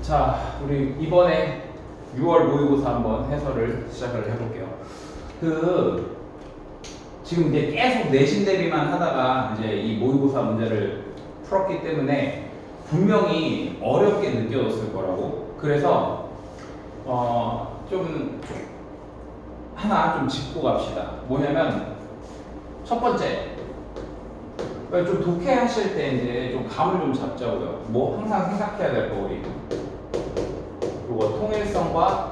자, 우리 이번에 6월 모의고사 한번 해설을 시작을 해볼게요. 지금 이제 계속 내신 대비만 하다가 이제 이 모의고사 문제를 풀었기 때문에 분명히 어렵게 느껴졌을 거라고. 그래서 좀 하나 좀 짚고 갑시다. 뭐냐면 첫 번째, 좀 독해하실 때 이제 좀 감을 좀 잡자고요. 뭐 항상 생각해야 될 거 우리. 요거 통일성과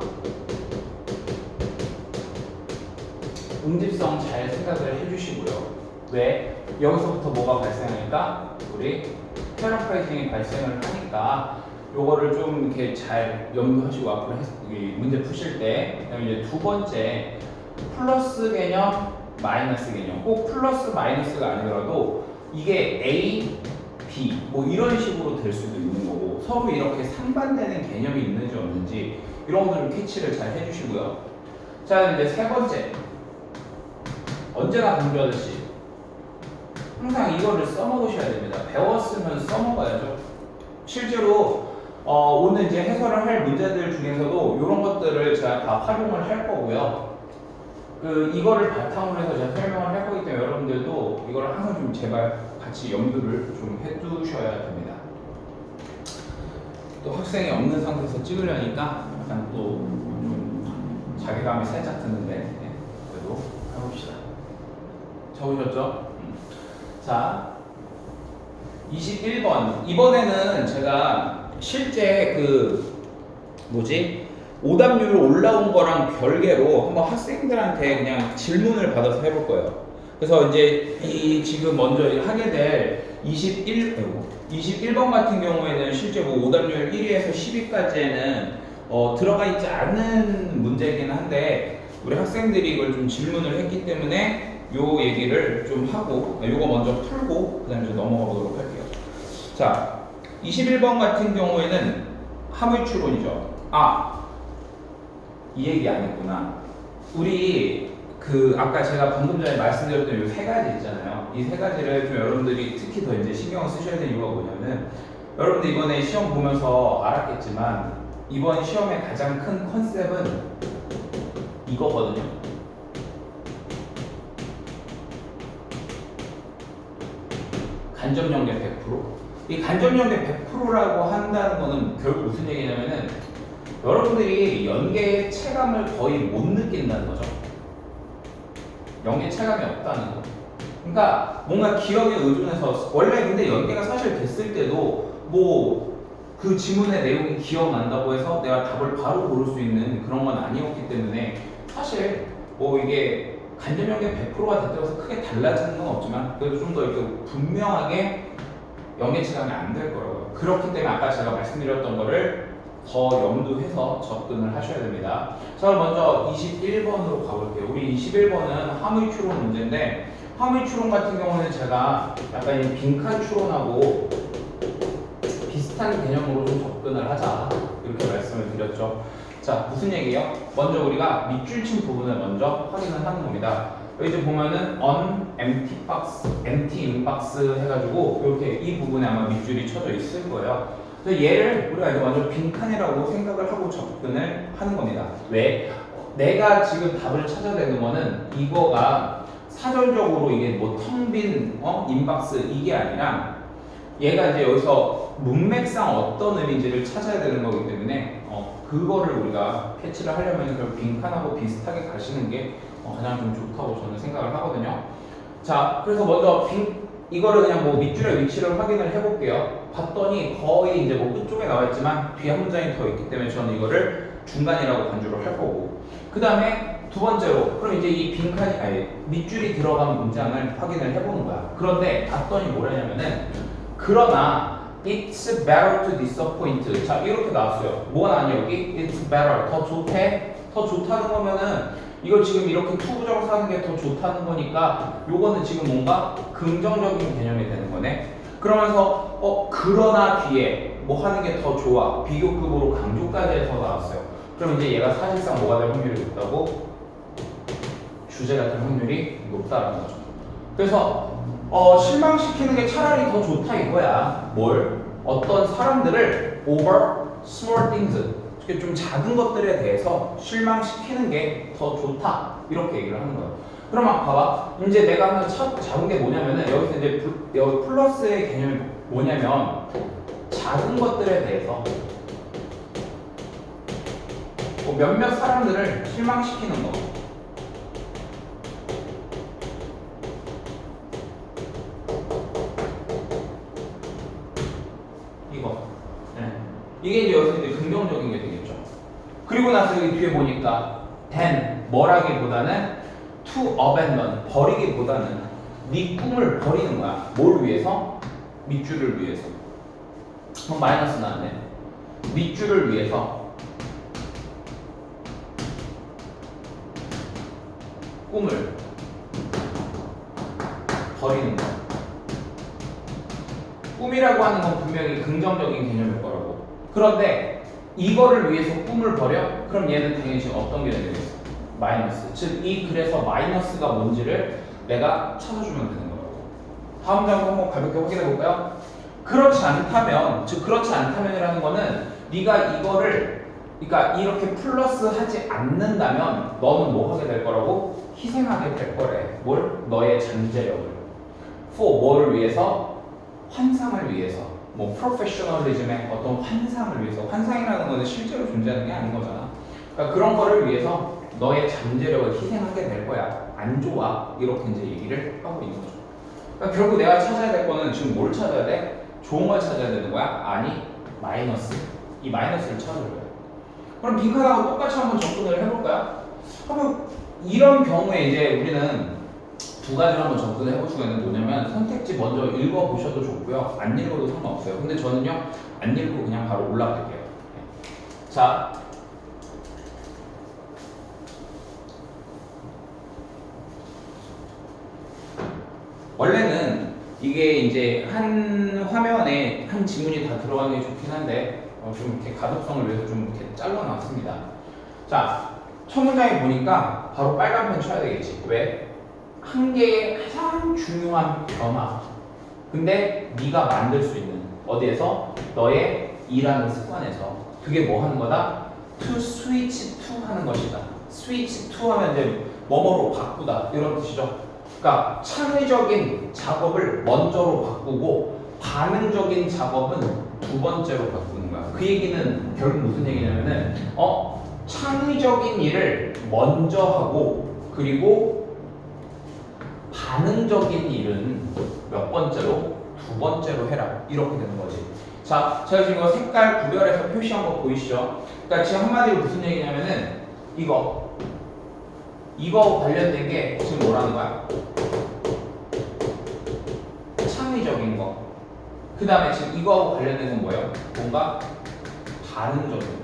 응집성 잘 생각을 해주시고요. 왜? 여기서부터 뭐가 발생하니까 우리 패러프레이징이 발생을 하니까 요거를 좀 이렇게 잘 염두하시고 앞으로 문제 푸실 때. 그다음에 이제 두 번째, 플러스 개념, 마이너스 개념. 꼭 플러스 마이너스가 아니더라도 이게 A, B 뭐 이런 식으로 될 수도 있는 거고, 서로 이렇게 상반되는 개념이 있는지 없는지 이런 것들 좀 캐치를 잘 해주시고요. 자, 이제 세 번째, 언제나 강조하듯이 항상 이거를 써먹으셔야 됩니다. 배웠으면 써먹어야죠. 실제로 오늘 이제 해설을 할 문제들 중에서도 이런 것들을 제가 다 활용을 할 거고요. 이거를 바탕으로 해서 제가 설명을 할 거기 때문에 여러분들도 이걸 항상 좀 제발 같이 염두를 좀 해두셔야 됩니다. 또 학생이 없는 상태에서 찍으려니까 약간 또 좀 자괴감이 살짝 드는데, 그래도 해봅시다. 적으셨죠? 자, 21번. 이번에는 제가 실제 오답률 올라온 거랑 별개로 한번 학생들한테 그냥 질문을 받아서 해볼 거예요. 그래서 이제 지금 먼저 하게 될 21번 같은 경우에는 실제 뭐 오답률 1위에서 10위까지에는 들어가 있지 않은 문제이긴 한데, 우리 학생들이 이걸 좀 질문을 했기 때문에 요 얘기를 좀 하고, 요거 먼저 풀고 그 다음에 좀 넘어가 보도록 할게요. 자, 21번 같은 경우에는 함의추론이죠. 이 얘기 안 했구나. 우리 아까 제가 방금 전에 말씀드렸던 이 세 가지 있잖아요. 이 세 가지를 좀 여러분들이 특히 더 이제 신경을 쓰셔야 되는 이유가 뭐냐면, 여러분들 이번에 시험 보면서 알았겠지만 이번 시험의 가장 큰 컨셉은 이거거든요. 간접연계 100%. 이 간접연계 100%라고 한다는 거는 결국 무슨 얘기냐면은 여러분들이 연계의 체감을 거의 못 느낀다는 거죠. 연계 체감이 없다는 거. 그러니까 뭔가 기억에 의존해서, 원래 근데 연계가 사실 됐을 때도 뭐 그 지문의 내용이 기억난다고 해서 내가 답을 바로 고를 수 있는 그런 건 아니었기 때문에 사실 뭐 이게 간접연계 100%가 됐다고 해서 크게 달라지는 건 없지만 그래도 좀 더 이렇게 분명하게 연계 체감이 안 될 거라고요. 그렇기 때문에 아까 제가 말씀드렸던 거를 더 염두해서 접근을 하셔야 됩니다. 자, 먼저 21번으로 가볼게요. 우리 21번은 함의추론 문제인데, 함의추론 같은 경우는 제가 약간 이 빈칸 추론하고 비슷한 개념으로 좀 접근을 하자, 이렇게 말씀을 드렸죠. 자, 무슨 얘기예요? 먼저 우리가 밑줄 친 부분을 먼저 확인을 하는 겁니다. 여기 이제 보면은 on empty box, empty in box 해가지고 이렇게 이 부분에 아마 밑줄이 쳐져 있을 거예요. 그래서 얘를 우리가 이제 완전 빈칸이라고 생각을 하고 접근을 하는 겁니다. 왜? 내가 지금 답을 찾아내는 거는 이거가 사전적으로 이게 뭐 텅 빈 인박스 이게 아니라, 얘가 이제 여기서 문맥상 어떤 의미인지를 찾아야 되는 거기 때문에 그거를 우리가 캐치를 하려면 결국 빈칸하고 비슷하게 가시는 게 가장 좀 좋다고 저는 생각을 하거든요. 자, 그래서 먼저 이거를 그냥 뭐 밑줄의 위치를 확인을 해볼게요. 봤더니 거의 이제 뭐 끝쪽에 나와 있지만 뒤에 한 문장이 더 있기 때문에 저는 이거를 중간이라고 간주를 할 거고, 그 다음에 두 번째로 그럼 이제 이 밑줄이 들어간 문장을 확인을 해보는 거야. 그런데 봤더니 뭐라냐면은, 그러나 it's better to disappoint. 자, 이렇게 나왔어요. 뭐가 나왔냐 여기? it's better. 더 좋대? 더 좋다는 거면은 이걸 지금 이렇게 투부정을 사는 게 더 좋다는 거니까 요거는 지금 뭔가 긍정적인 개념이 되는 거네. 그러면서 그러나 뒤에 뭐 하는 게 더 좋아, 비교급으로 강조까지 해서 나왔어요. 그럼 이제 얘가 사실상 뭐가 될 확률이 높다고? 주제가 될 확률이 높다라는 거죠. 그래서 실망시키는 게 차라리 더 좋다 이거야. 뭘? 어떤 사람들을 over small things, 이렇게 좀 작은 것들에 대해서 실망시키는 게 더 좋다 이렇게 얘기를 하는 거예요. 그러면 봐봐, 이제 내가 하나 잡은 게 뭐냐면은 여기서 이제 여기 플러스의 개념이 뭐냐면 작은 것들에 대해서 뭐 몇몇 사람들을 실망시키는 거. 이거. 네. 이게 이제 여기서 이제 긍정적인 게 되겠죠. 그리고 나서 여기 뒤에 보니까 then 뭐라기보다는 to abandon 버리기보다는 네 꿈을 버리는 거야. 뭘 위해서? 밑줄을 위해서. 그럼 마이너스 나왔네. 밑줄을 위해서 꿈을 버리는 거야. 꿈이라고 하는 건 분명히 긍정적인 개념일 거라고. 그런데 이거를 위해서 꿈을 버려? 그럼 얘는 당연히 지금 어떤 게 되겠어? 마이너스. 즉 이 그래서 마이너스가 뭔지를 내가 찾아주면 되는 거라고. 다음 장면 한번 가볍게 확인해 볼까요? 그렇지 않다면, 즉 그렇지 않다면이라는 거는 네가 이거를 그러니까 이렇게 플러스 하지 않는다면 너는 뭐 하게 될 거라고? 희생하게 될 거래. 뭘? 너의 잠재력을. for 뭐를 위해서? 환상을 위해서. 뭐 프로페셔널리즘의 어떤 환상을 위해서. 환상이라는 거는 실제로 존재하는 게 아닌 거잖아. 그러니까 그런 거를 위해서 너의 잠재력을 희생하게 될 거야. 안 좋아. 이렇게 이제 얘기를 하고 있는 거죠. 그러니까 결국 내가 찾아야 될 거는 지금 뭘 찾아야 돼? 좋은 걸 찾아야 되는 거야? 아니, 마이너스. 이 마이너스를 찾아줄 거야. 그럼 빈칸하고 똑같이 한번 접근을 해볼까요? 그러면 이런 경우에 이제 우리는 두 가지로 한번 접근을 해볼 수가 있는데 뭐냐면 선택지 먼저 읽어보셔도 좋고요. 안 읽어도 상관없어요. 근데 저는요, 안 읽고 그냥 바로 올라갈게요. 자, 원래는 이게 이제 한 화면에 한 지문이 다 들어가는 게 좋긴 한데 좀 이렇게 가독성을 위해서 좀 이렇게 잘라놨습니다. 자, 첫 문장에 보니까 바로 빨간 펜 쳐야 되겠지. 왜? 한 개의 가장 중요한 변화. 근데 네가 만들 수 있는 어디에서? 너의 일하는 습관에서. 그게 뭐 하는 거다? to switch to 하는 것이다. switch to 하면 이제 뭐뭐로 바꾸다 이런 뜻이죠. 그러니까 창의적인 작업을 먼저로 바꾸고 반응적인 작업은 두 번째로 바꾸는 거야. 그 얘기는 결국 무슨 얘기냐면은 창의적인 일을 먼저 하고 그리고 반응적인 일은 몇 번째로? 두 번째로 해라. 이렇게 되는 거지. 자, 제가 지금 이거 색깔 구별해서 표시한 거 보이시죠? 그러니까 지금 한마디로 무슨 얘기냐면은 이거 관련된 게 지금 뭐라는 거야? 창의적인 거. 그 다음에 지금 이거하고 관련된 건 뭐예요? 뭔가 반응적인 거.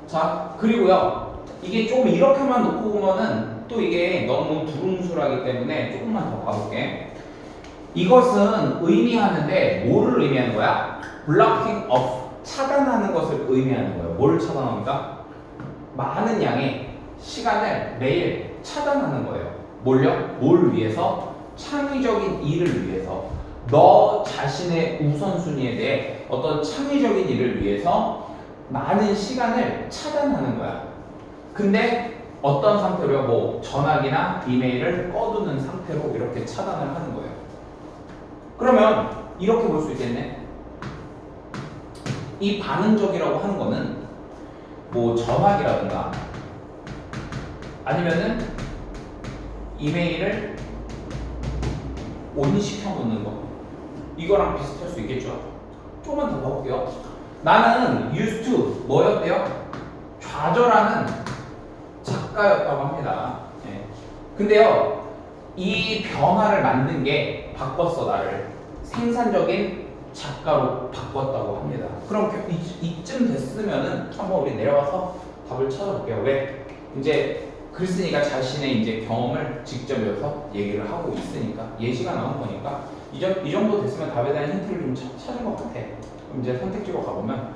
자, 그리고요. 이게 조금 이렇게만 놓고 보면은 또 이게 너무 두루뭉술하기 때문에 조금만 더 가볼게. 이것은 의미하는데 뭐를 의미하는 거야? blocking off, 차단하는 것을 의미하는 거예요. 뭘 차단합니까? 많은 양의 시간을 매일 차단하는 거예요. 뭘 위해서? 창의적인 일을 위해서. 너 자신의 우선순위에 대해 어떤 창의적인 일을 위해서 많은 시간을 차단하는 거야. 근데 어떤 상태로요? 뭐 전화기나 이메일을 꺼두는 상태로 이렇게 차단을 하는 거예요. 그러면 이렇게 볼 수 있겠네. 이 반응적이라고 하는 거는 뭐 전화기라든가 아니면은 이메일을 온시켜 놓는 거, 이거랑 비슷할 수 있겠죠. 조금만 더 봐볼게요. 나는 used to 뭐였대요? 좌절하는 작가였다고 합니다. 네. 근데요, 이 변화를 만든 게 바꿨어. 나를 생산적인 작가로 바꿨다고 합니다. 그럼 이쯤 됐으면은 한번 우리 내려와서 답을 찾아볼게요. 왜? 이제 글쓴이가 자신의 이제 경험을 직접 여기서 얘기를 하고 있으니까 예시가 나온 거니까 이 정도 됐으면 답에 대한 힌트를 좀 찾은 것 같아. 그럼 이제 선택지로 가보면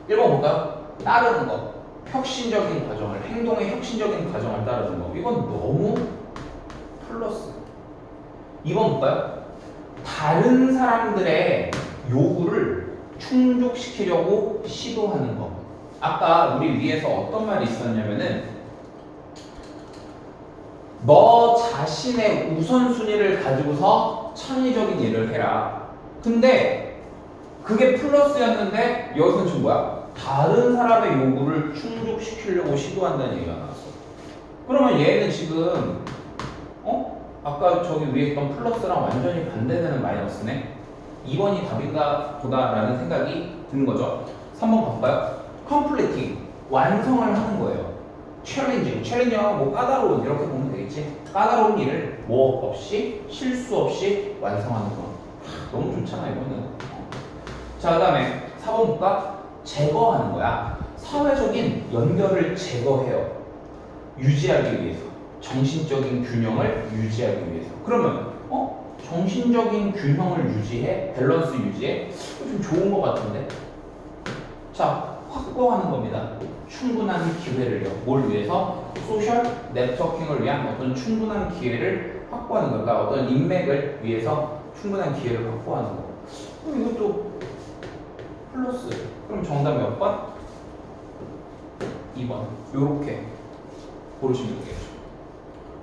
1번 볼까요? 따르는 거, 혁신적인 과정을, 행동의 혁신적인 과정을 따르는 거. 이건 너무 플러스. 2번 볼까요? 다른 사람들의 요구를 지키려고 시도하는 거. 아까 우리 위에서 어떤 말이 있었냐면은 너 자신의 우선순위를 가지고서 창의적인 일을 해라. 근데 그게 플러스였는데 여기서는 지금 뭐야? 다른 사람의 요구를 충족시키려고 시도한다는 얘기가 나왔어. 그러면 얘는 지금 아까 저기 위에 있던 플러스랑 완전히 반대되는 마이너스네. 2번이 답인가 보다라는 생각이 드는 거죠. 3번 봐볼까요? completing, 완성을 하는 거예요. challenging 뭐 까다로운 이렇게 보면 되겠지. 까다로운 일을 뭐 없이 실수 없이 완성하는 거. 너무 좋잖아 이거는. 자, 그 다음에 4번 볼까? 제거하는 거야. 사회적인 연결을 제거해요. 유지하기 위해서. 정신적인 균형을 유지하기 위해서. 그러면 정신적인 균형을 유지해? 밸런스 유지해? 좀 좋은 것 같은데? 자, 확보하는 겁니다. 충분한 기회를요. 뭘 위해서? 소셜 네트워킹을 위한 어떤 충분한 기회를 확보하는 거. 그러니까 어떤 인맥을 위해서 충분한 기회를 확보하는 거. 그럼 이것도 플러스. 그럼 정답 몇 번? 2번. 요렇게 고르시면 되겠죠.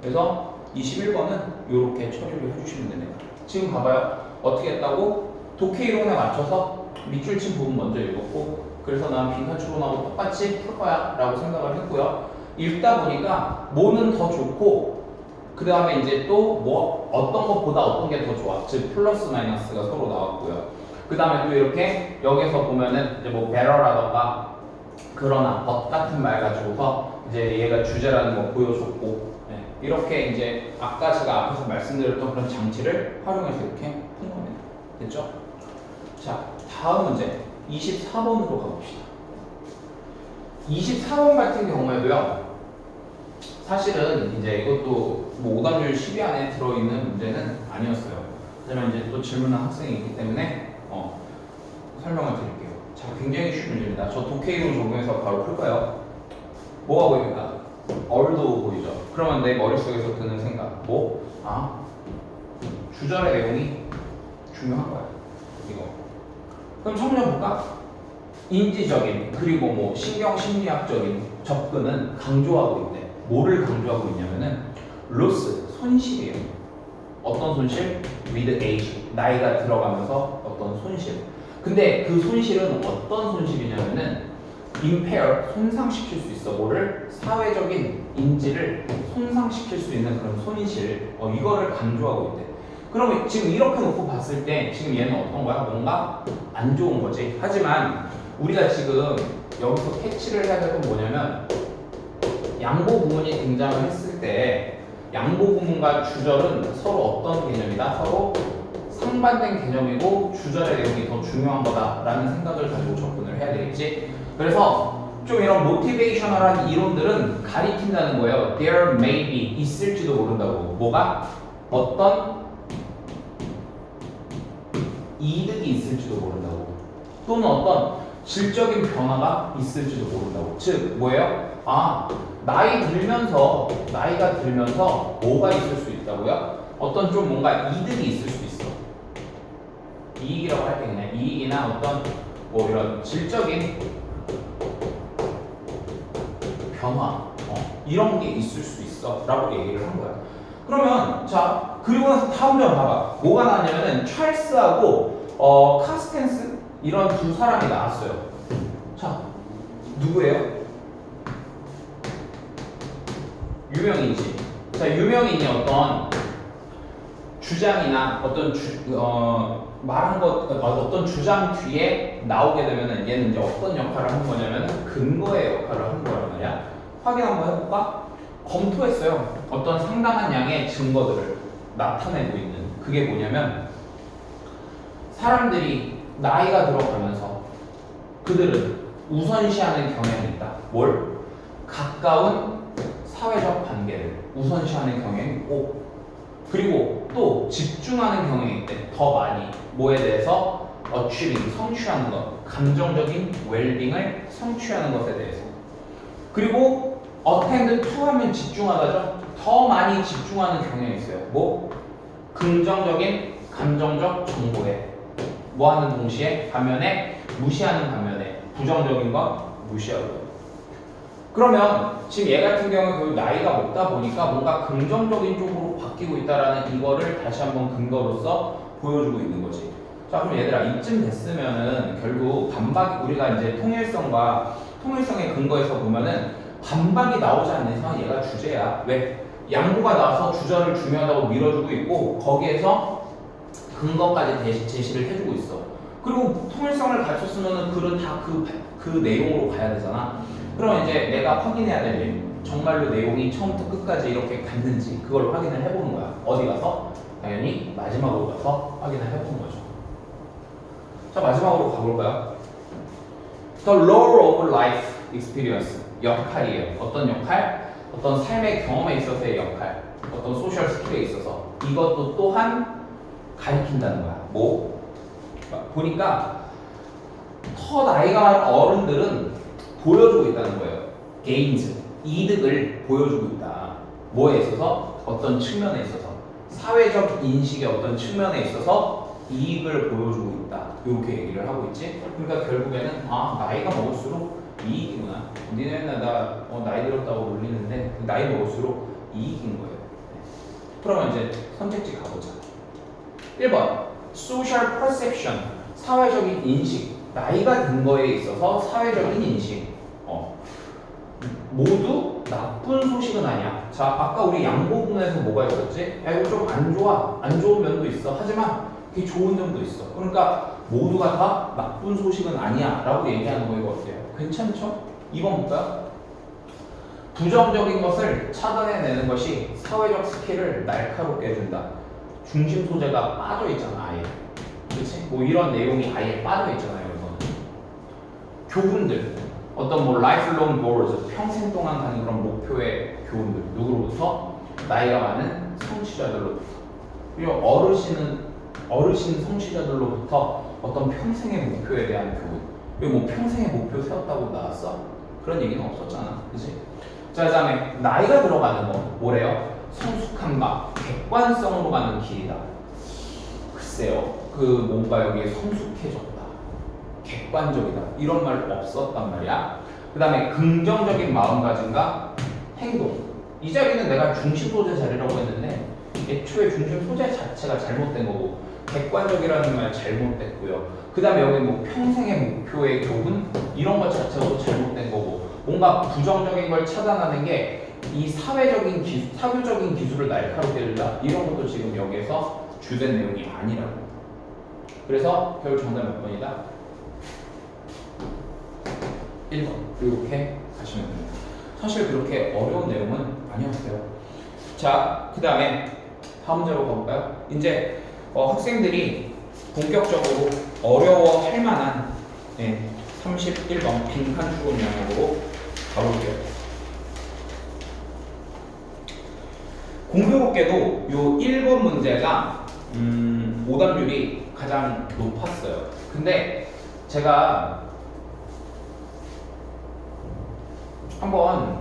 그래서 21번은 요렇게 처리를 해주시면 됩니다. 지금 봐봐요. 어떻게 했다고? 독해 이론에 맞춰서 밑줄 친 부분 먼저 읽었고, 그래서 난 빈칸 추론하고 똑같이 풀 거야 라고 생각을 했고요. 읽다 보니까 뭐는 더 좋고, 그 다음에 이제 또 뭐 어떤 것보다 어떤 게 더 좋아. 즉 플러스 마이너스가 서로 나왔고요. 그 다음에 또 이렇게 여기서 보면은 이제 뭐 better라던가 그러나 but 같은 말 가지고서 이제 얘가 주제라는 거 보여줬고, 이렇게 이제 아까 제가 앞에서 말씀드렸던 그런 장치를 활용해서 이렇게 푼 겁니다. 됐죠? 자, 다음 문제 24번으로 가봅시다. 24번 같은 경우에도요, 사실은 이제 이것도 뭐 오답률 10위 안에 들어있는 문제는 아니었어요. 하지만 이제 또 질문한 학생이 있기 때문에 설명을 드릴게요. 자, 굉장히 쉬운 문제입니다. 저 독해이론 적용해서 바로 풀까요? 뭐가 보입니까? 얼도 보이죠? 그러면 내 머릿속에서 드는 생각 뭐? 주절의 내용이 중요한 거야. 이거. 그럼 청년 볼까? 인지적인 그리고 뭐 신경 심리학적인 접근은 강조하고 있대. 뭐를 강조하고 있냐면은 loss, 손실이에요. 어떤 손실? with age, 나이가 들어가면서 어떤 손실. 근데 그 손실은 어떤 손실이냐면은 impair, 손상시킬 수 있어. 뭐를? 사회적인 인지를 손상시킬 수 있는 그런 손실. 이거를 강조하고 있대. 그러면 지금 이렇게 놓고 봤을 때 지금 얘는 어떤 거야? 뭔가 안 좋은 거지. 하지만 우리가 지금 여기서 캐치를 해야 될 건 뭐냐면 양보 구문이 등장을 했을 때 양보 구문과 주절은 서로 어떤 개념이다? 서로 상반된 개념이고 주절의 내용이 더 중요한 거다라는 생각을 가지고 접근을 해야 되겠지. 그래서 좀 이런 모티베이셔널한 이론들은 가리킨다는 거예요. There may be, 있을지도 모른다고. 뭐가? 어떤 이득이 있을지도 모른다고. 또는 어떤 질적인 변화가 있을지도 모른다고. 즉 뭐예요? 나이가 들면서 뭐가 있을 수 있다고요? 어떤 좀 뭔가 이득이 있을 수 있어. 이익이라고 할 때 그냥 이익이나 어떤 뭐 이런 질적인 변화 이런 게 있을 수 있어 라고 얘기를 한 거야. 그러면 자, 그리고 나서 다음 점 봐봐. 뭐가 나왔냐면은 찰스하고 카스텐스 이런 두 사람이 나왔어요. 자, 누구예요? 유명인이지. 자, 유명인이 어떤 주장이나 어떤 말한 것, 어떤 주장 뒤에 나오게 되면은 얘는 이제 어떤 역할을 하는 거냐면 근거의 역할을 하는 거란 말이야. 확인 한번 해볼까? 검토했어요. 어떤 상당한 양의 증거들을 나타내고 있는. 그게 뭐냐면 사람들이 나이가 들어가면서 그들은 우선시하는 경향이 있다. 뭘? 가까운 사회적 관계를 우선시하는 경향이 있고, 그리고 또 집중하는 경향이 있대. 더 많이 뭐에 대해서? achieving, 성취하는 것, 감정적인 웰빙을 성취하는 것에 대해서. 그리고 attend to 하면 집중하다죠. 더 많이 집중하는 경향이 있어요. 뭐? 긍정적인 감정적 정보에 뭐 하는 동시에 반면에 무시하는 반면에 부정적인 거 무시하고요. 그러면 지금 얘 같은 경우는 그 나이가 먹다 보니까 뭔가 긍정적인 쪽으로 바뀌고 있다라는 이거를 다시 한번 근거로서 보여주고 있는 거지. 자, 그럼 얘들아 이쯤 됐으면은 결국 반박이 우리가 이제 통일성의 근거에서 보면은 반박이 나오지 않는 이상 얘가 주제야. 왜? 양보가 나와서 주저를 중요하다고 밀어주고 있고 거기에서 근거까지 제시를 해주고 있어. 그리고 통일성을 갖췄으면은 글은 다 그 내용으로 가야 되잖아. 그럼 이제 내가 확인해야 될 내용, 정말로 내용이 처음부터 끝까지 이렇게 갔는지 그걸 확인을 해보는 거야. 어디 가서? 당연히 마지막으로 가서 확인을 해보는 거죠. 자, 마지막으로 가볼까요? The role of life experience, 역할이에요. 어떤 역할? 어떤 삶의 경험에 있어서의 역할, 어떤 소셜 스킬에 있어서 이것도 또한 가리킨다는 거야. 뭐? 보니까 더 나이가 많은 어른들은 보여주고 있다는 거예요. gains, 이득을 보여주고 있다. 뭐에 있어서? 어떤 측면에 있어서. 사회적 인식의 어떤 측면에 있어서 이익을 보여주고 있다. 이렇게 얘기를 하고 있지. 그러니까 결국에는 나이가 먹을수록 이익이구나. 니네 맨날 나 나이 들었다고 놀리는데 나이 먹을수록 이익인 거예요. 그러면 이제 선택지 가보자. 1번 social perception, 사회적인 인식. 나이가 든 거에 있어서 사회적인 인식. 모두 나쁜 소식은 아니야. 자, 아까 우리 양보 부분에서 뭐가 있었지? 야, 이거 좀 안 좋아. 안 좋은 면도 있어. 하지만 그게 좋은 점도 있어. 그러니까 모두가 다 나쁜 소식은 아니야 라고 얘기하는 거 이거 어때요? 괜찮죠? 2번 볼까요? 부정적인 것을 차단해내는 것이 사회적 스킬을 날카롭게 해준다. 중심 소재가 빠져 있잖아, 아예. 그치? 뭐 이런 내용이 아예 빠져 있잖아요, 이거는. 교훈들. 어떤 뭐 lifelong goals, 평생 동안 가는 그런 목표의 교훈들. 누구로부터? 나이가 많은 성취자들로부터. 그리고 어르신 성취자들로부터 어떤 평생의 목표에 대한 교훈. 그리고 뭐 평생의 목표 세웠다고 나왔어? 그런 얘기는 없었잖아. 그치? 자, 그 다음에 나이가 들어가는 거. 뭐래요? 성숙한 바, 객관성으로 가는 길이다. 글쎄요. 뭔가 여기에 성숙해졌다. 객관적이다. 이런 말 없었단 말이야. 그 다음에 긍정적인 마음가짐과 행동. 이 자리는 내가 중심 소재 자리라고 했는데 애초에 중심 소재 자체가 잘못된 거고 객관적이라는 말 잘못됐고요. 그 다음에 여기 뭐 평생의 목표의 교훈 이런 것 자체도 잘못된 거고 뭔가 부정적인 걸 차단하는 게 이 사회적인 기술을 날카롭게 해준다. 이런 것도 지금 여기에서 주된 내용이 아니라고. 그래서 결국 정답 몇 번이다? 1번. 이렇게 가시면 됩니다. 사실 그렇게 어려운 내용은 아니었어요. 자, 그 다음에 다음 문제로 가볼까요? 이제 학생들이 본격적으로 어려워할 만한 31번 빈칸 추론 영역으로 가볼게요. 공교롭게도 요 1번 문제가 오답률이 가장 높았어요. 근데 제가 한번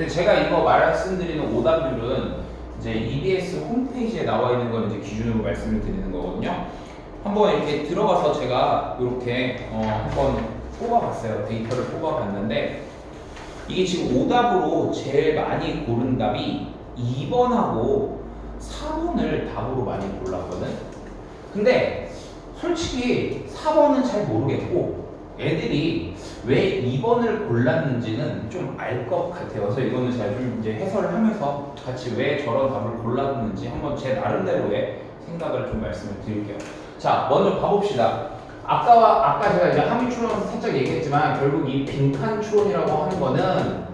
제가 이거 말씀드리는 오답률은 이제 EBS 홈페이지에 나와 있는 걸 이제 기준으로 말씀을 드리는 거거든요. 한번 이렇게 들어가서 제가 이렇게 한번 뽑아봤어요. 데이터를 뽑아봤는데 이게 지금 오답으로 제일 많이 고른 답이 2번하고 4번을 답으로 많이 골랐거든. 근데 솔직히 4번은 잘 모르겠고 애들이 왜 2번을 골랐는지는 좀 알 것 같아요. 그래서 이거는 제가 좀 이제 해설을 하면서 같이 왜 저런 답을 골랐는지 한번 제 나름대로의 생각을 좀 말씀을 드릴게요. 자, 먼저 봐봅시다. 아까 제가 이제 함의 추론 살짝 얘기했지만 결국 이 빈칸 추론이라고 하는 거는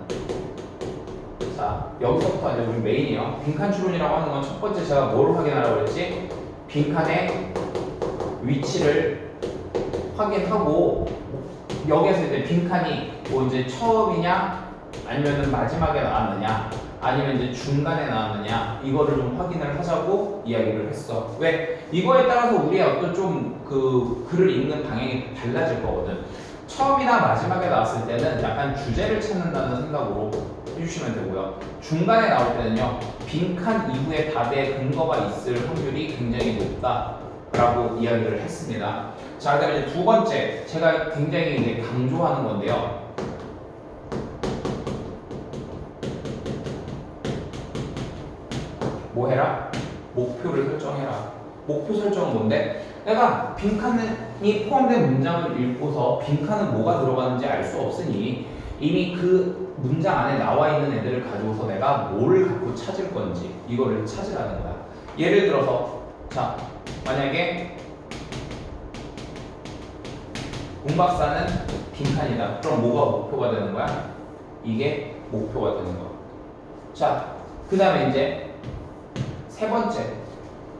자, 여기서부터 이제 우리 메인이에요. 빈칸 추론이라고 하는 건 첫 번째 제가 뭘 확인하라고 했지? 빈칸의 위치를 확인하고 여기에서 이제 빈칸이 뭐 이제 처음이냐 아니면은 마지막에 나왔느냐 아니면 이제 중간에 나왔느냐 이거를 좀 확인을 하자고 이야기를 했어. 왜? 이거에 따라서 우리의 어떤 좀 글을 읽는 방향이 달라질 거거든. 처음이나 마지막에 나왔을 때는 약간 주제를 찾는다는 생각으로 해주시면 되고요. 중간에 나올 때는요 빈칸 이후에 답에 근거가 있을 확률이 굉장히 높다 라고 이야기를 했습니다. 자, 그다음에 이제 두 번째, 제가 굉장히 이제 강조하는 건데요. 뭐 해라? 목표를 설정해라. 목표 설정은 뭔데? 내가 빈칸이 포함된 문장을 읽고서 빈칸은 뭐가 들어가는지 알 수 없으니 이미 그 문장 안에 나와 있는 애들을 가지고서 내가 뭘 갖고 찾을 건지 이거를 찾으라는 거야. 예를 들어서 자, 만약에 공박사는 빈칸이다. 그럼 뭐가 목표가 되는 거야? 이게 목표가 되는 거야. 자, 그 다음에 이제 세 번째.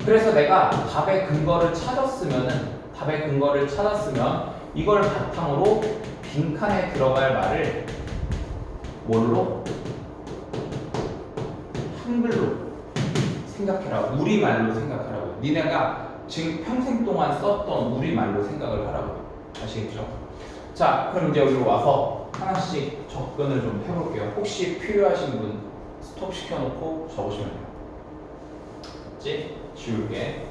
그래서 내가 답의 근거를 찾았으면 이걸 바탕으로 빈칸에 들어갈 말을 뭘로? 한글로 생각해라. 우리말로 생각하라고. 니네가 지금 평생 동안 썼던 우리말로 생각을 하라고. 아시겠죠? 자, 그럼 이제 여기로 와서 하나씩 접근을 좀 해볼게요. 혹시 필요하신 분 스톱 시켜놓고 적으시면 돼요. 지울게.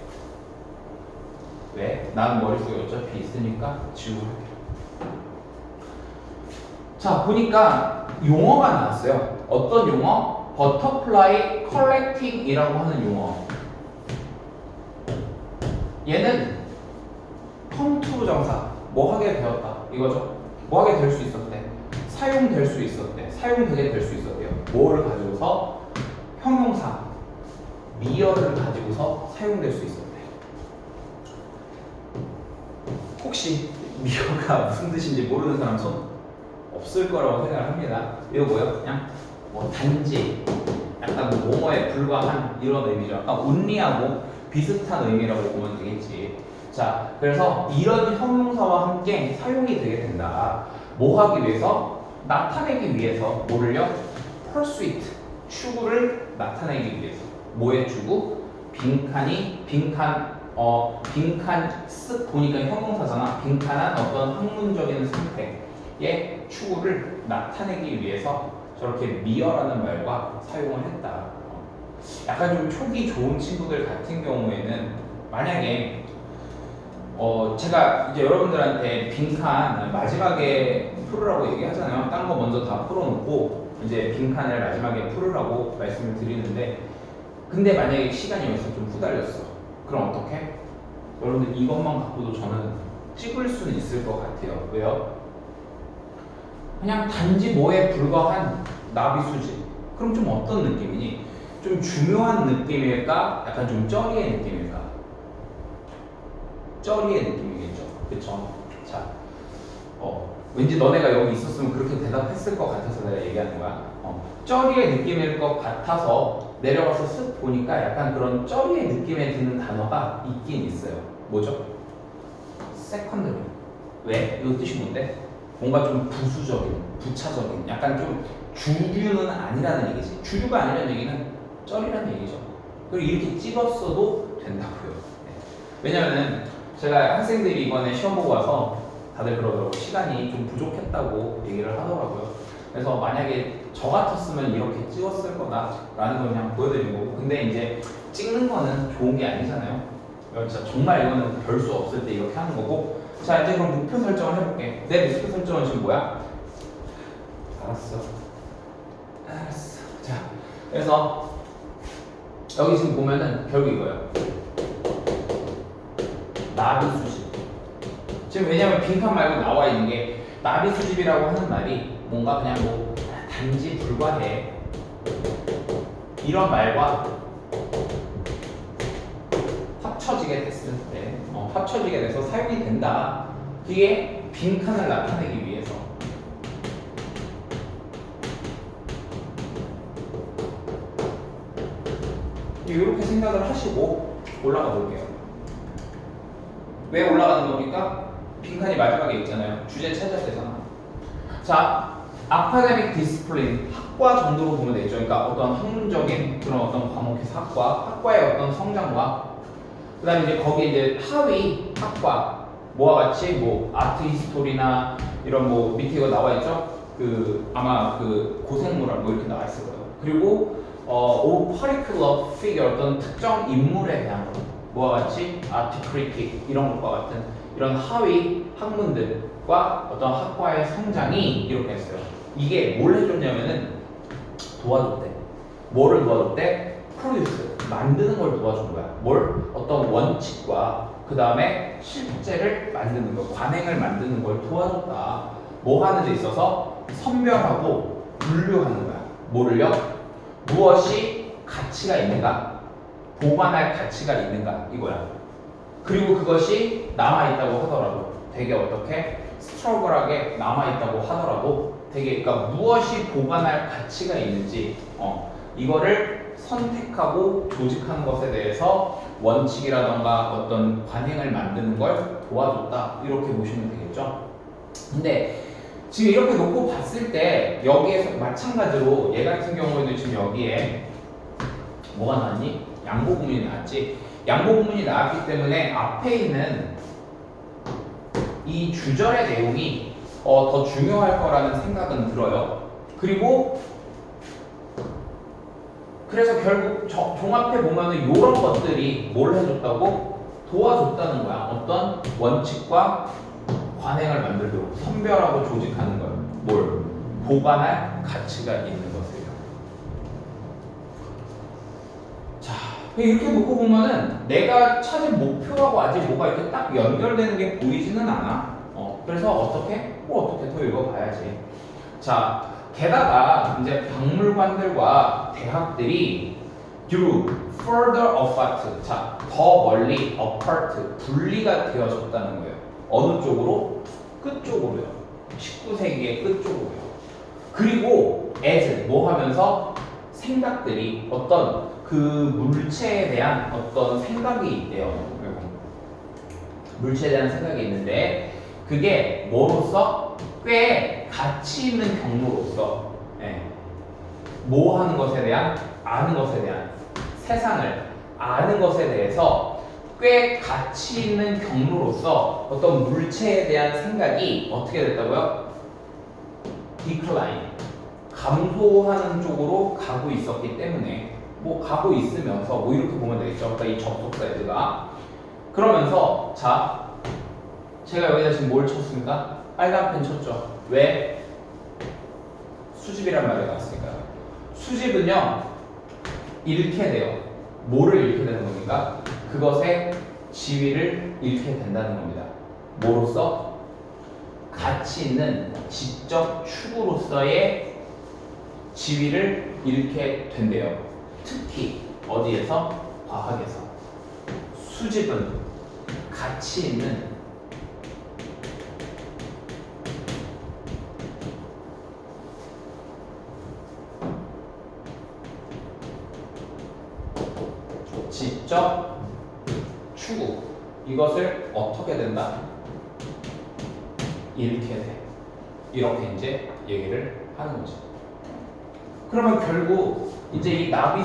왜? 난 머릿속에 어차피 있으니까 지우고 할게요. 자, 보니까 용어가 나왔어요. 어떤 용어? 버터플라이 컬렉팅이라고 하는 용어. 얘는 컴투 정사 뭐 하게 되었다 이거죠. 뭐 하게 될 수 있었대? 사용될 수 있었대. 사용되게 될 수 있었대요. 뭐를 가지고서? 형용사 미어를 가지고서 사용될 수 있었대. 혹시 미어가 무슨 뜻인지 모르는 사람 손 없을 거라고 생각합니다. 이거 뭐예요? 그냥 뭐 단지 약간 뭐뭐에 불과한 이런 의미죠. 약간 온리하고 비슷한 의미라고 보면 되겠지. 자, 그래서 이런 형용사와 함께 사용이 되게 된다. 뭐 하기 위해서? 나타내기 위해서. 뭐를요? pursuit, 추구를 나타내기 위해서. 뭐의 추구? 빈칸 쓱 보니까 형용사잖아. 빈칸한 어떤 학문적인 상태의 추구를 나타내기 위해서 저렇게 미어라는 말과 사용을 했다. 약간 좀 촉이 좋은 친구들 같은 경우에는 만약에 제가 이제 여러분들한테 빈칸 마지막에 풀으라고 얘기하잖아요. 딴 거 먼저 다 풀어놓고 이제 빈칸을 마지막에 풀으라고 말씀을 드리는데, 근데 만약에 시간이 여기서 좀 후달렸어. 그럼 어떻게? 여러분들 이것만 갖고도 저는 찍을 수는 있을 것 같아요. 왜요? 그냥 단지 뭐에 불과한 나비수지. 그럼 좀 어떤 느낌이니? 좀 중요한 느낌일까? 약간 좀 쩌리의 느낌일까? 쩌리의 느낌이겠죠. 그쵸? 자, 왠지 너네가 여기 있었으면 그렇게 대답했을 것 같아서 내가 얘기하는 거야. 쩌리의 느낌일 것 같아서 내려가서 쓱 보니까 약간 그런 쩌리의 느낌에 드는 단어가 있긴 있어요. 뭐죠? 세컨드리. 왜? 이거 뜻이 뭔데? 뭔가 좀 부수적인, 부차적인, 약간 좀 주류는 아니라는 얘기지. 주류가 아니라는 얘기는 쩌리라는 얘기죠. 그리고 이렇게 찍었어도 된다고요. 네. 왜냐면은 제가 학생들이 이번에 시험 보고 와서 다들 그러더라고요. 시간이 좀 부족했다고 얘기를 하더라고요. 그래서 만약에 저 같았으면 이렇게 찍었을 거다라는 걸 그냥 보여드린 거고, 근데 이제 찍는 거는 좋은 게 아니잖아요. 진짜 정말 이거는 별 수 없을 때 이렇게 하는 거고. 자, 이제 그럼 목표 설정을 해볼게. 내 목표 설정은 지금 뭐야? 알았어. 자, 그래서 여기 지금 보면은 결국 이거예요. 나비 수집. 지금 왜냐면 빈칸 말고 나와 있는 게 나비 수집이라고 하는 말이 뭔가 그냥 뭐 단지 불과해 이런 말과 합쳐지게 됐을 때, 합쳐지게 돼서 사용이 된다. 그게 빈칸을 나타내기 위해서. 이렇게 생각을 하시고 올라가 볼게요. 왜 올라가는 겁니까? 빈칸이 마지막에 있잖아요. 주제 찾아야 되잖아. 자, 아카데믹 디스플린, 학과 정도로 보면 되죠. 그러니까 어떤 학문적인 그런 어떤 과목에서 학과의 어떤 성장과, 그 다음에 이제 거기에 이제 하위 학과, 뭐와 같이 뭐 아트 히스토리나 이런 뭐 밑에 이거 나와 있죠? 그 아마 그 고생물학 뭐 이렇게 나와 있을 거예요. 그리고 파리큘러 피겨, 어떤 특정 인물에 대한 거, 뭐와 같이 아티크리틱 이런 것과 같은 이런 하위 학문들과 어떤 학과의 성장이 이렇게 했어요. 이게 뭘 해줬냐면은 도와줬대. 뭐를 도와줬대? 프로듀스 만드는 걸 도와준 거야. 뭘? 어떤 원칙과 그 다음에 실제를 만드는 거, 관행을 만드는 걸 도와줬다. 뭐 하는 데 있어서 선별하고 분류하는 거야. 뭐를요? 무엇이 가치가 있는가? 보관할 가치가 있는가? 이거야. 그리고 그것이 남아있다고 하더라도 되게 어떻게 스트러글하게 남아있다고 하더라도 되게 그러니까 무엇이 보관할 가치가 있는지 이거를 선택하고 조직하는 것에 대해서 원칙이라던가 어떤 관행을 만드는 걸 도와줬다 이렇게 보시면 되겠죠. 근데 지금 이렇게 놓고 봤을 때 여기에서 마찬가지로 얘 같은 경우에도 지금 여기에 뭐가 나왔니? 양보구문이 나왔지. 양보구문이 나왔기 때문에 앞에 있는 이 주절의 내용이 더 중요할 거라는 생각은 들어요. 그리고 그래서 결국 종합해 보면은 이런 것들이 뭘 해줬다고? 도와줬다는 거야. 어떤 원칙과 관행을 만들도록 선별하고 조직하는 걸. 뭘? 보관할 가치가 있는 것을요. 자, 이렇게 놓고 보면은 내가 찾은 목표하고 아직 뭐가 이렇게 딱 연결되는 게 보이지는 않아. 그래서 어떻게? 어떻게 더 읽어봐야지. 자, 게다가 이제 박물관들과 대학들이 grew further apart. 자, 더 멀리 apart 분리가 되어졌다는 거예요. 어느 쪽으로? 끝쪽으로요. 19세기의 끝쪽으로요. 그리고 as 뭐 하면서 생각들이 어떤 그 물체에 대한 어떤 생각이 있대요. 물체에 대한 생각이 있는데 그게 뭐로서 꽤 가치 있는 경로로서 뭐 하는 것에 대한 아는 것에 대한 세상을 아는 것에 대해서 꽤 가치 있는 경로로서 어떤 물체에 대한 생각이 어떻게 됐다고요? decline 감소하는 쪽으로 가고 있었기 때문에 뭐 가고 있으면서 뭐 이렇게 보면 되겠죠. 그러니까 이 접속사 애드가 그러면서 자 제가 여기다 지금 뭘 쳤습니까? 빨간 펜 쳤죠. 왜? 수집이란 말이 나왔으니까요. 수집은요 잃게 돼요. 뭐를 잃게 되는 겁니까? 그것의 지위를 잃게 된다는 겁니다. 뭐로서? 가치 있는 지적 추구로서의 지위를 잃게 된대요. 특히 어디에서? 과학에서. 수집은 가치 있는 지적 추구 이것을 어떻게 된다? 잃게 돼. 이렇게 이제 얘기를 하는 거죠. 그러면 결국 이제 이 나비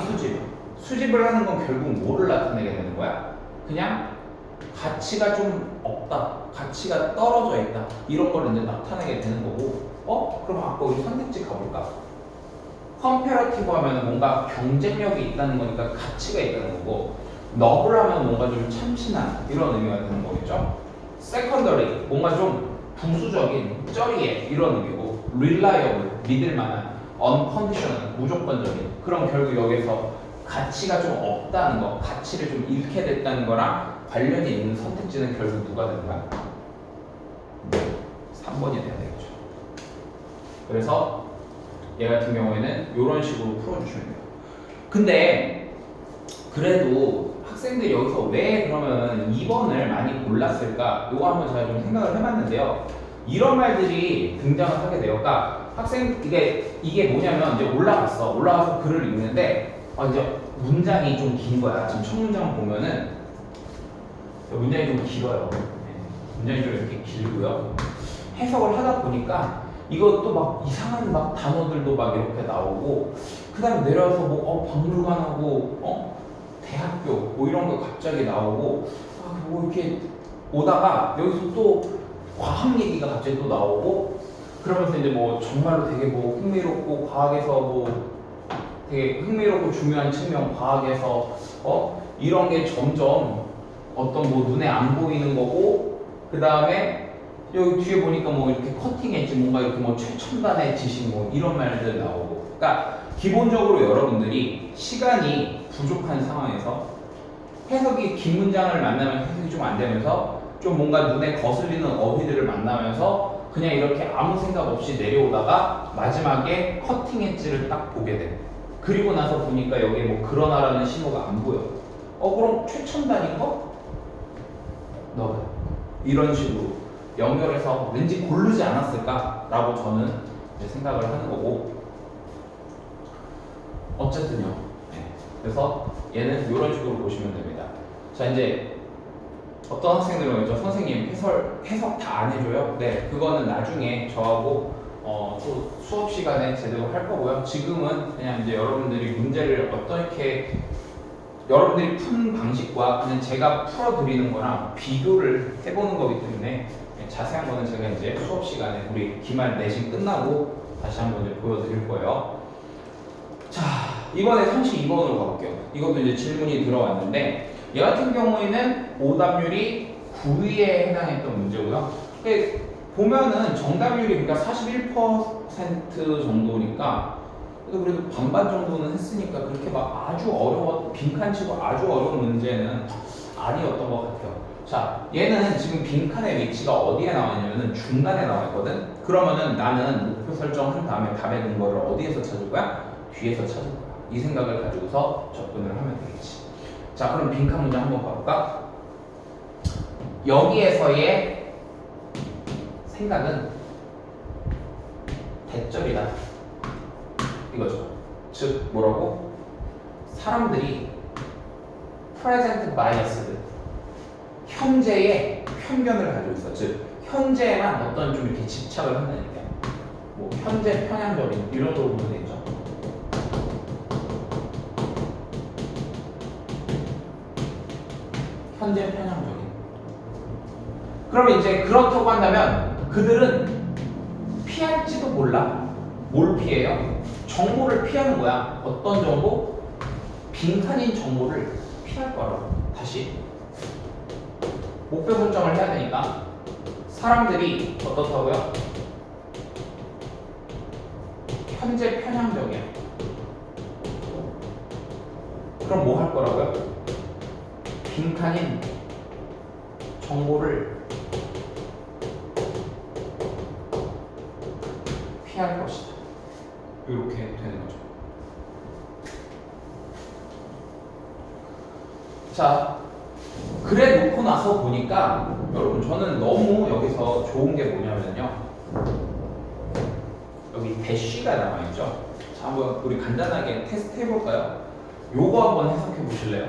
수집을 하는 건 결국 뭐를 나타내게 되는 거야? 그냥 가치가 좀 없다, 가치가 떨어져 있다 이런 걸 이제 나타내게 되는 거고 그럼 아까 우리 선택지 가볼까? 컴페러티브 하면 뭔가 경쟁력이 있다는 거니까 가치가 있다는 거고 너블 하면 뭔가 좀 참신한 이런 의미가 되는 거겠죠. 세컨더리 뭔가 좀 부수적인 쩌리의 이런 의미고 reliable 믿을만한 unconditional 무조건적인 그럼 결국 여기서 가치가 좀 없다는 거 가치를 좀 잃게 됐다는 거랑 관련이 있는 선택지는 결국 누가 되는 거야? 3번이 돼야 되겠죠. 그래서 얘 같은 경우에는 이런 식으로 풀어주시면 돼요. 근데 그래도 학생들이 여기서 왜 그러면 2번을 많이 골랐을까? 이거 한번 제가 좀 생각을 해봤는데요. 이런 말들이 등장을 하게 돼요. 그러니까 학생 이게 뭐냐면 이제 올라가서 글을 읽는데 이제 문장이 좀 긴 거야. 지금 첫 문장 보면은 문장이 좀 길어요. 문장이 좀 이렇게 길고요. 해석을 하다 보니까 이것도 막 이상한 막 단어들도 막 이렇게 나오고 그 다음에 내려와서 뭐 박물관하고 대학교 뭐 이런 거 갑자기 나오고 뭐 이렇게 오다가 여기서 또 과학 얘기가 갑자기 또 나오고 그러면서 이제 뭐 정말로 되게 뭐 흥미롭고 과학에서 뭐 되게 흥미롭고 중요한 측면 과학에서 이런 게 점점 어떤 뭐 눈에 안 보이는 거고, 그 다음에 여기 뒤에 보니까 뭐 이렇게 커팅 엣지, 뭔가 이렇게 뭐 최첨단의 지식 뭐 이런 말들 나오고. 그러니까 기본적으로 여러분들이 시간이 부족한 상황에서 해석이 긴 문장을 만나면 해석이 좀 안 되면서 좀 뭔가 눈에 거슬리는 어휘들을 만나면서 그냥 이렇게 아무 생각 없이 내려오다가 마지막에 커팅 엣지를 딱 보게 돼. 그리고 나서 보니까 여기에 뭐 그러나라는 신호가 안 보여. 그럼 최첨단인 거? 넣어요. 이런 식으로 연결해서 왠지 고르지 않았을까라고 저는 이제 생각을 하는 거고. 어쨌든요. 네. 그래서 얘는 이런 식으로 보시면 됩니다. 자, 이제 어떤 학생들은 그러죠. 선생님 해석 다 안 해줘요? 네, 그거는 나중에 저하고 또 수업 시간에 제대로 할 거고요. 지금은 그냥 이제 여러분들이 문제를 어떻게 여러분들이 푼 방식과 그냥 제가 풀어드리는 거랑 비교를 해보는 거기 때문에 자세한 거는 제가 이제 수업 시간에 우리 기말 내신 끝나고 다시 한번 이제 보여드릴 거예요. 자, 이번에 32번으로 가볼게요. 이것도 이제 질문이 들어왔는데 얘 같은 경우에는 오답률이 9위에 해당했던 문제고요. 보면은 정답률이 그러니까 41% 정도니까 그래도 반반 정도는 했으니까 그렇게 막 아주 빈칸치고 아주 어려운 문제는 아니었던 것 같아요. 자, 얘는 지금 빈칸의 위치가 어디에 나와 있냐면은 중간에 나와 있거든. 그러면은 나는 목표 설정한 다음에 답의 근거를 어디에서 찾을 거야? 뒤에서 찾을 거야. 이 생각을 가지고서 접근을 하면 되겠지. 자, 그럼 빈칸 문제 한번 봐볼까? 여기에서의 생각은 대절이다. 이거죠. 즉, 뭐라고? 사람들이 present biased, 현재의 편견을 가지고 있어. 즉, 현재에만 어떤 좀 이렇게 집착을 한다는 얘기야. 뭐, 현재 편향적인, 이런 걸로 보면 되죠. 현재 편향적인. 그러면 이제 그렇다고 한다면 그들은 피할지도 몰라. 뭘 피해요? 정보를 피하는 거야. 어떤 정보? 빈칸인 정보를 피할 거라고. 다시 목표 설정을 해야 되니까 사람들이 어떻다고요? 현재 편향적이야. 그럼 뭐 할 거라고요? 빈칸인 정보를 피할 것이다. 이렇게 되는 거죠. 자, 그래 놓고 나서 보니까 여러분 저는 너무 여기서 좋은 게 뭐냐면요. 여기 대쉬가 남아있죠. 자, 한번 우리 간단하게 테스트 해볼까요? 요거 한번 해석해 보실래요?